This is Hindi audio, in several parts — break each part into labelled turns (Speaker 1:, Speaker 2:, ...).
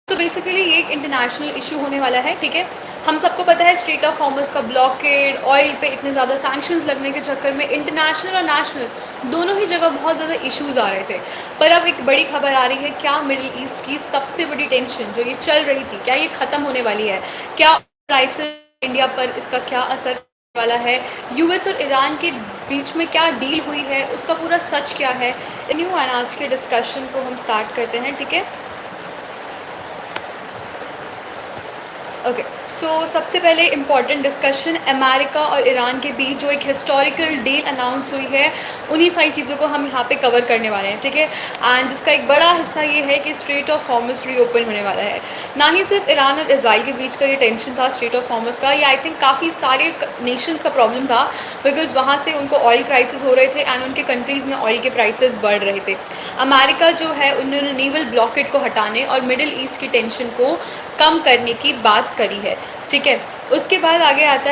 Speaker 1: तो बेसिकली ये एक इंटरनेशनल इशू होने वाला है, ठीक है। हम सबको पता है स्ट्रेट ऑफ हॉर्मुज़ का ब्लॉकेड, ऑयल पे इतने ज़्यादा सैंक्शंस लगने के चक्कर में इंटरनेशनल और नेशनल दोनों ही जगह बहुत ज़्यादा इश्यूज़ आ रहे थे। पर अब एक बड़ी खबर आ रही है, क्या मिडिल ईस्ट की सबसे बड़ी टेंशन जो ये चल रही थी, क्या ये ख़त्म होने वाली है? क्या प्राइसेस इंडिया पर इसका क्या असर होने वाला है? यूएस और ईरान के बीच में क्या डील हुई है, उसका पूरा सच क्या है? न्यू एंड आज के डिस्कशन को हम स्टार्ट करते हैं, ठीक है। ओके, सो सबसे पहले इम्पॉर्टेंट डिस्कशन अमेरिका और ईरान के बीच जो एक हिस्टोरिकल डील अनाउंस हुई है, उन्हीं सारी चीज़ों को हम यहाँ पे कवर करने वाले हैं, ठीक है। एंड जिसका एक बड़ा हिस्सा ये है कि स्ट्रेट ऑफ हॉर्मुज़ रीओपन होने वाला है। ना ही सिर्फ ईरान और इजराइल के बीच का ये टेंशन था स्ट्रेट ऑफ हॉर्मुज़ का, ये आई थिंक काफ़ी सारे नेशंस का प्रॉब्लम था, बिकॉज वहाँ से उनको ऑयल क्राइसिस हो रहे थे एंड उनके कंट्रीज़ में ऑयल के प्राइसेस बढ़ रहे थे। अमेरिका जो है उन्होंने नेवल ब्लॉकेड को हटाने और मिडिल ईस्ट की टेंशन को कम करने की बात करी है, ठीक है। उसके बाद आगे आता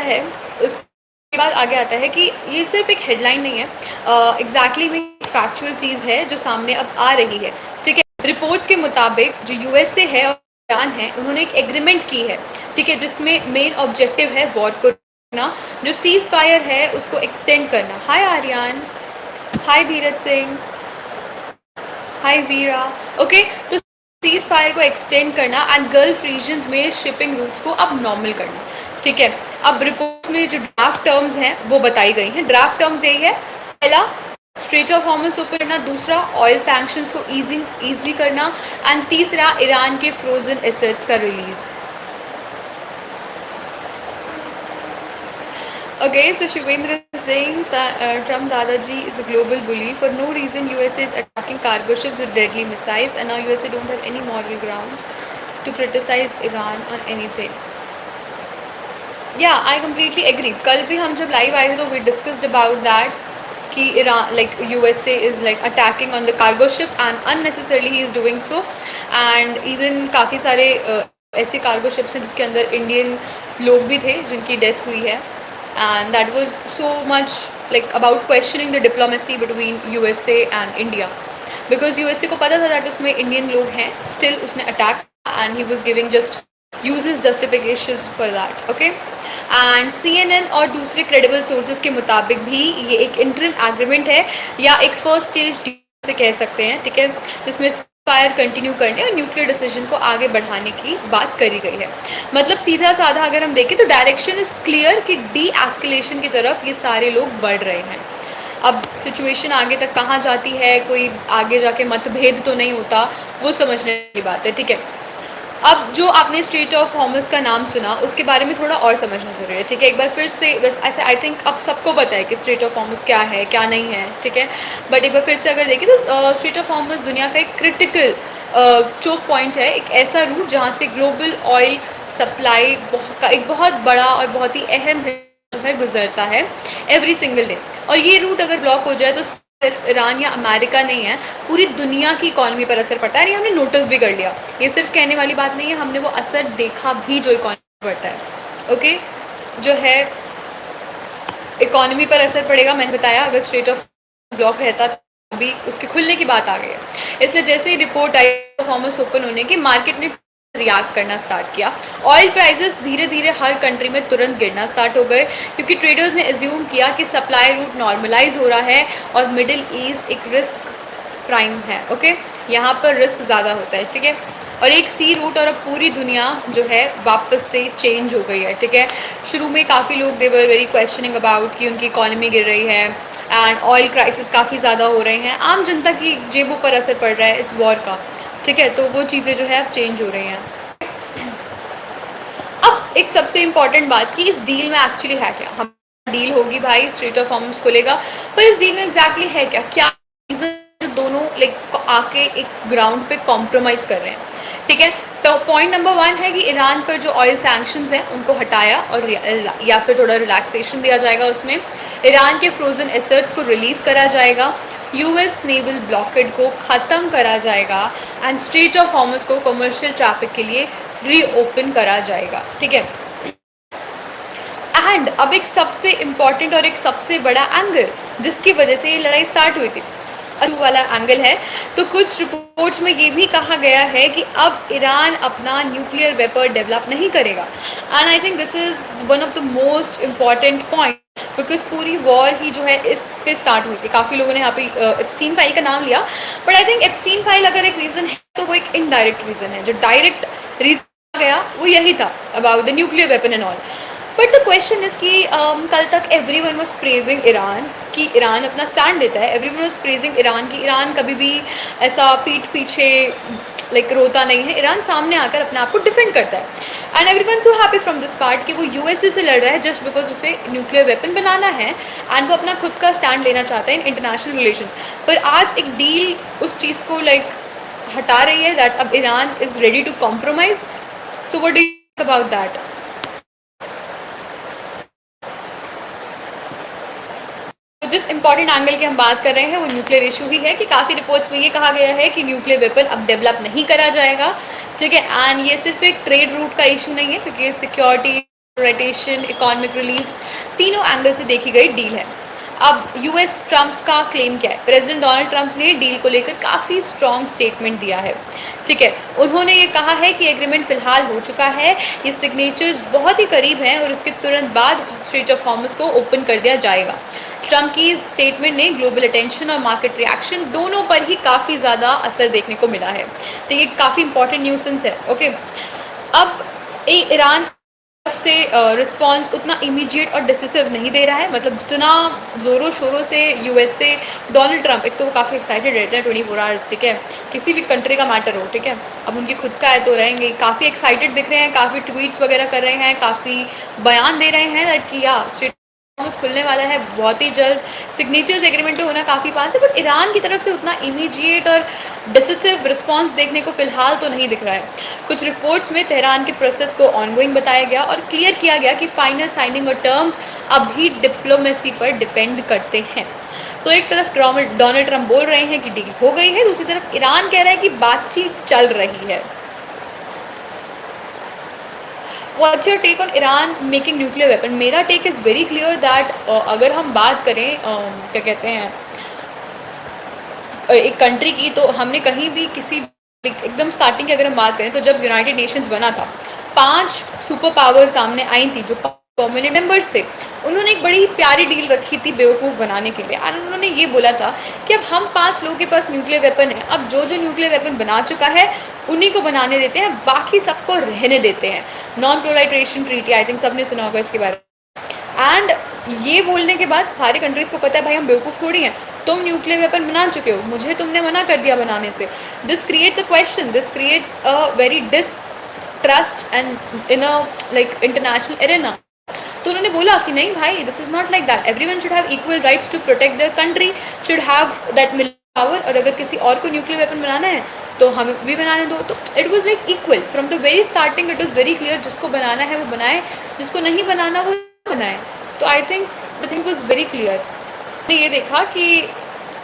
Speaker 1: है कि ये सिर्फ एक हेडलाइन नहीं है, एग्जैक्टली में फैक्चुअल चीज़ है जो सामने अब आ रही है, ठीक है। रिपोर्ट्स के मुताबिक जो यूएसए है और ईरान है, उन्होंने एक एग्रीमेंट की है, ठीक है, जिसमें मेन ऑब्जेक्टिव है वॉर को रोकना, जो सीज फायर है उसको एक्सटेंड करना। हाय आर्यन, हाय धीरज सिंह, हाय वीरा। ओके, तो सीज फायर को एक्सटेंड करना एंड गल्फ रीजन्स में शिपिंग रूट्स को अब नॉर्मल करना, ठीक है। अब रिपोर्ट में जो ड्राफ्ट टर्म्स हैं वो बताई गई हैं। ड्राफ्ट टर्म्स यही है, पहला स्ट्रेट ऑफ हॉर्मुज़ ओपन करना, दूसरा ऑयल सैंक्शंस को ईजी करना एंड तीसरा ईरान के फ्रोजन एसेट्स का release. Okay, so Shivendra is saying that Trump Dadaji is a global bully. For no reason, USA is attacking cargo ships with deadly missiles, and now USA don't have any moral grounds to criticize Iran on anything. Yeah, I completely agree. कल भी हम जब लाइव आए थे तो we discussed about that कि Iran, like USA is like attacking on the cargo ships and unnecessarily he is doing so, and even काफ़ी सारे ऐसे कार्गो शिप्स हैं जिसके अंदर इंडियन लोग भी थे जिनकी डेथ हुई है, and that was so much like about questioning the diplomacy between USA and India, because USA को पता था that उसमें इंडियन लोग हैं, still उसने attack and he was giving just useless justifications for that, okay। and CNN और दूसरे credible sources के मुताबिक भी ये एक interim agreement है या एक first stage deal से कह सकते हैं, ठीक है, जिसमें फायर कंटिन्यू करने और न्यूक्लियर डिसीजन को आगे बढ़ाने की बात करी गई है। मतलब सीधा साधा अगर हम देखें तो डायरेक्शन इज क्लियर कि डी एस्केलेशन की तरफ ये सारे लोग बढ़ रहे हैं। अब सिचुएशन आगे तक कहाँ जाती है, कोई आगे जाके मतभेद तो नहीं होता, वो समझने की बात है, ठीक है। अब जो आपने स्ट्रेट ऑफ हॉर्मुज़ का नाम सुना उसके बारे में थोड़ा और समझना ज़रूरी है, ठीक है। एक बार फिर से ऐसे आई थिंक अब सबको पता है कि स्ट्रेट ऑफ हॉर्मुज़ क्या है क्या नहीं है, ठीक है। बट एक बार फिर से अगर देखें तो स्ट्रेट ऑफ हॉर्मुज़ दुनिया का एक क्रिटिकल चोक पॉइंट है, एक ऐसा रूट जहाँ से ग्लोबल ऑयल सप्लाई का एक बहुत बड़ा और बहुत ही अहम जो है गुजरता है एवरी सिंगल डे। और ये रूट अगर ब्लॉक हो जाए तो सिर्फ ईरान या अमेरिका नहीं है, पूरी दुनिया की इकॉनमी पर असर पड़ता है। ये हमने नोटिस भी कर लिया, ये सिर्फ कहने वाली बात नहीं है, हमने वो असर देखा भी जो इकॉनमी पर पड़ता है, ओके। जो है इकॉनमी पर असर पड़ेगा, मैंने बताया, अगर स्ट्रेट ऑफ ब्लॉक रहता अभी उसके खुलने की बात आ गई है, इसलिए जैसे ही रिपोर्ट आई हॉर्मुज़ ओपन होने की मार्केट ने रिएक्ट करना स्टार्ट किया। ऑयल प्राइसेस धीरे धीरे हर कंट्री में तुरंत गिरना स्टार्ट हो गए, क्योंकि ट्रेडर्स ने एज्यूम किया कि सप्लाई रूट नॉर्मलाइज हो रहा है और मिडिल ईस्ट एक रिस्क प्राइम है, ओके, यहाँ पर रिस्क ज़्यादा होता है, ठीक है। और एक सी रूट और अब पूरी दुनिया जो है वापस से चेंज हो गई है, ठीक है। शुरू में काफ़ी लोग दे वर वेरी क्वेश्चनिंग अबाउट कि उनकी इकॉनमी गिर रही है एंड ऑयल क्राइसिस काफ़ी ज़्यादा हो रहे हैं, आम जनता की जेबों पर असर पड़ रहा है इस वॉर का, ठीक है। तो वो चीज़ें जो है अब चेंज हो रही हैं। अब एक सबसे इम्पॉर्टेंट बात कि इस डील में एक्चुअली है क्या। हम डील होगी भाई, स्ट्रेट ऑफ हॉर्मुज़ खुलेगा, पर इस डील में एग्जैक्टली है क्या, क्या जो दोनों लाइक आके एक ग्राउंड पे कॉम्प्रोमाइज़ कर रहे हैं, ठीक है। तो पॉइंट नंबर 1 है कि ईरान पर जो ऑयल सैंक्शंस हैं उनको हटाया और या फिर थोड़ा रिलैक्सेशन दिया जाएगा, उसमें ईरान के फ्रोजन एसेट्स को रिलीज़ करा जाएगा, यूएस नेवल ब्लॉकेड को ख़त्म करा जाएगा एंड स्ट्रेट ऑफ हॉर्मुज़ को कमर्शियल ट्रैफिक के लिए रीओपन करा जाएगा, ठीक है। एंड अब एक सबसे इम्पॉर्टेंट और एक सबसे बड़ा एंगल जिसकी वजह से ये लड़ाई स्टार्ट हुई थी, वाला एंगल है। तो कुछ रिपोर्ट्स में ये भी कहा गया है कि अब ईरान अपना न्यूक्लियर वेपन डेवलप नहीं करेगा, and I think this is one of the most important point, because पूरी वॉर ही जो है इस पे स्टार्ट हुई थी। काफ़ी लोगों ने यहाँ पे एप्स्टीन फाइल का नाम लिया, but I think Epstein file अगर एक रीज़न है तो वो एक इनडायरेक्ट रीज़न है। जो डायरेक्ट रीज़न गया वो यही था about the nuclear weapon and all. But the question is कि कल तक every one was praising Iran कि ईरान अपना स्टैंड देता है, every one was praising Iran कि ईरान कभी भी ऐसा पीठ पीछे लाइक रोता नहीं है, ईरान सामने आकर अपने आप को डिफेंड करता है। And every one so happy from this part कि वो यूएसए से लड़ रहा है जस्ट बिकॉज उसे न्यूक्लियर वेपन बनाना है एंड वो अपना खुद का स्टैंड लेना चाहता है इन इंटरनेशनल रिलेशंस। पर आज एक डील उस चीज़ को लाइक हटा रही है दैट अब Iran is ready to compromise. So what do you think about that? जिस इंपॉर्टेंट एंगल की हम बात कर रहे हैं वो न्यूक्लियर इशू ही है कि काफ़ी रिपोर्ट्स में ये कहा गया है कि न्यूक्लियर वेपन अब डेवलप नहीं करा जाएगा, ठीक है। एंड ये सिर्फ एक ट्रेड रूट का इशू नहीं है, क्योंकि सिक्योरिटी, रोटेशन, इकोनॉमिक रिलीफ्स, तीनों एंगल से देखी गई डील है। अब यूएस ट्रंप का क्लेम क्या है? प्रेसिडेंट डोनाल्ड ट्रंप ने डील को लेकर काफ़ी स्ट्रॉन्ग स्टेटमेंट दिया है, ठीक है। उन्होंने ये कहा है कि एग्रीमेंट फिलहाल हो चुका है, ये सिग्नेचर्स बहुत ही करीब हैं और उसके तुरंत बाद स्ट्रेट ऑफ हॉर्मुज़ को ओपन कर दिया जाएगा। ट्रंप की स्टेटमेंट ने ग्लोबल अटेंशन और मार्केट रिएक्शन दोनों पर ही काफ़ी ज़्यादा असर देखने को मिला है, तो ये काफ़ी इंपॉर्टेंट न्यूसेंस है, ओके। अब ईरान से रिस्पॉन्स उतना इमीडिएट और डिसिसिव नहीं दे रहा है, मतलब जितना ज़ोरों शोरों से यूएस से डोनाल्ड ट्रंप, एक तो वो काफ़ी एक्साइटेड रहते हैं 24 आवर्स, ठीक है, किसी भी कंट्री का मैटर हो, ठीक है। अब उनकी खुद का है तो रहेंगे, काफ़ी एक्साइटेड दिख रहे हैं, काफ़ी ट्वीट्स वगैरह कर रहे हैं, काफ़ी बयान दे रहे हैं दैट कि या स्टेट खुलने वाला है बहुत ही जल्द, सिग्नेचर्स एग्रीमेंट होना काफ़ी पास है। बट ईरान की तरफ से उतना इमीडिएट और डिसिसिव रिस्पांस देखने को फिलहाल तो नहीं दिख रहा है। कुछ रिपोर्ट्स में तेहरान के प्रोसेस को ऑनगोइंग बताया गया और क्लियर किया गया कि फाइनल साइनिंग और टर्म्स अभी डिप्लोमेसी पर डिपेंड करते हैं। तो एक तरफ डोनाल्ड ट्रंप बोल रहे हैं कि डील हो गई है, दूसरी तरफ ईरान कह रहा है कि बातचीत चल रही है। What's your take on Iran making nuclear weapon? मेरा take is very clear that अगर हम बात करें क्या कहते हैं एक कंट्री की, तो हमने कहीं भी किसी एकदम स्टार्टिंग की अगर हम बात करें तो जब यूनाइटेड नेशंस बना था, 5 सुपर पावर सामने आई थी जो परमानेंट मेंबर्स थे। उन्होंने एक बड़ी प्यारी डील रखी थी बेवकूफ़ बनाने के लिए, और उन्होंने ये बोला था कि अब हम 5 लोगों के पास न्यूक्लियर वेपन है, अब जो जो न्यूक्लियर वेपन बना चुका है उन्हीं को बनाने देते हैं, बाकी सबको रहने देते हैं। नॉन प्रोलाइटरेशन ट्रीटी, आई थिंक सबने सुना होगा इसके बारे में। एंड ये बोलने के बाद सारी कंट्रीज़ को पता है भाई हम बेवकूफ़ थोड़ी हैं, तुम न्यूक्लियर वेपन बना चुके हो, मुझे तुमने मना कर दिया बनाने से। This creates a question, this creates a very distrust and in a like international arena. तो उन्होंने बोला कि नहीं भाई, this is not like that, everyone should have equal rights to protect their country, should have that military power, और अगर किसी और को न्यूक्लियर वेपन बनाना है तो हमें भी बनाने दो। तो it was like equal from the very starting, it was very clear, जिसको बनाना है वो बनाए, जिसको नहीं बनाना वो बनाए। तो I think the thing was very clear. ने ये देखा कि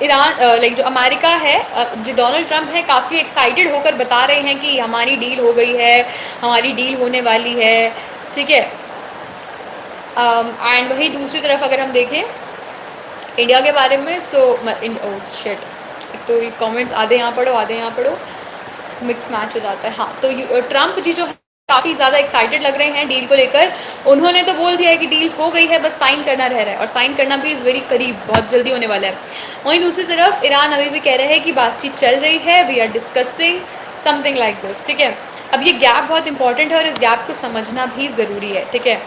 Speaker 1: ईरान लाइक जो अमेरिका है, जो डोनाल्ड ट्रंप है, काफ़ी एक्साइटेड होकर बता रहे हैं कि हमारी डील हो गई है, हमारी डील होने वाली है, ठीक है। एंड वही दूसरी तरफ अगर हम देखें इंडिया के बारे में, सो शिट, तो ये कमेंट्स आधे यहाँ पढ़ो आधे यहाँ पढ़ो, मिक्स मैच हो जाता है। हाँ, तो ट्रंप जी जो काफ़ी ज़्यादा एक्साइटेड लग रहे हैं डील को लेकर, उन्होंने तो बोल दिया है कि डील हो गई है, बस साइन करना रह रहा है, और साइन करना भी इज़ वेरी करीब, बहुत जल्दी होने वाला है। वहीं दूसरी तरफ ईरान अभी भी कह रहे हैं कि बातचीत चल रही है, we are discussing something like this, ठीक है। अब ये गैप बहुत इंपॉर्टेंट है और इस गैप को समझना भी ज़रूरी है, ठीक है।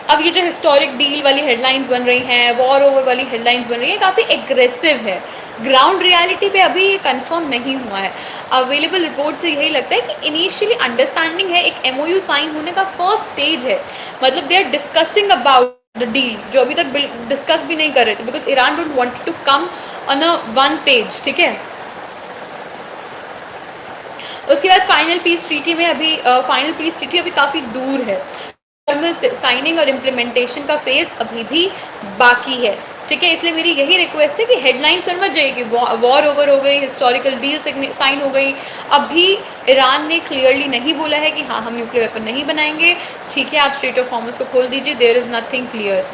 Speaker 1: अब ये जो हिस्टोरिक डील वाली हेडलाइंस बन रही हैं, वॉर ओवर वाली हेडलाइंस बन रही हैं, काफ़ी एग्रेसिव है। ग्राउंड रियलिटी पे अभी ये कंफर्म नहीं हुआ है। अवेलेबल रिपोर्ट से यही लगता है कि इनिशियली अंडरस्टैंडिंग है, एक एमओयू साइन होने का फर्स्ट स्टेज है, मतलब they are discussing about the deal, जो अभी तक डिस्कस भी नहीं कर रहे थे, because Iran don't want to come on a one page, ठीक है। उसके बाद फाइनल पीस ट्रीटी में अभी फाइनल पीस ट्रीटी अभी काफ़ी दूर है, साइनिंग और इम्प्लीमेंटेशन का फेज अभी भी बाकी है, ठीक है। इसलिए मेरी यही रिक्वेस्ट है कि हेडलाइन समझ जाइए कि वॉर ओवर हो गई, हिस्टोरिकल डील साइन हो गई। अभी ईरान ने क्लियरली नहीं बोला है कि हाँ हम न्यूक्लियर वेपन नहीं बनाएंगे, ठीक है, आप स्ट्रेट ऑफ हॉर्मुज़ को खोल दीजिए, देयर इज़ नथिंग क्लियर।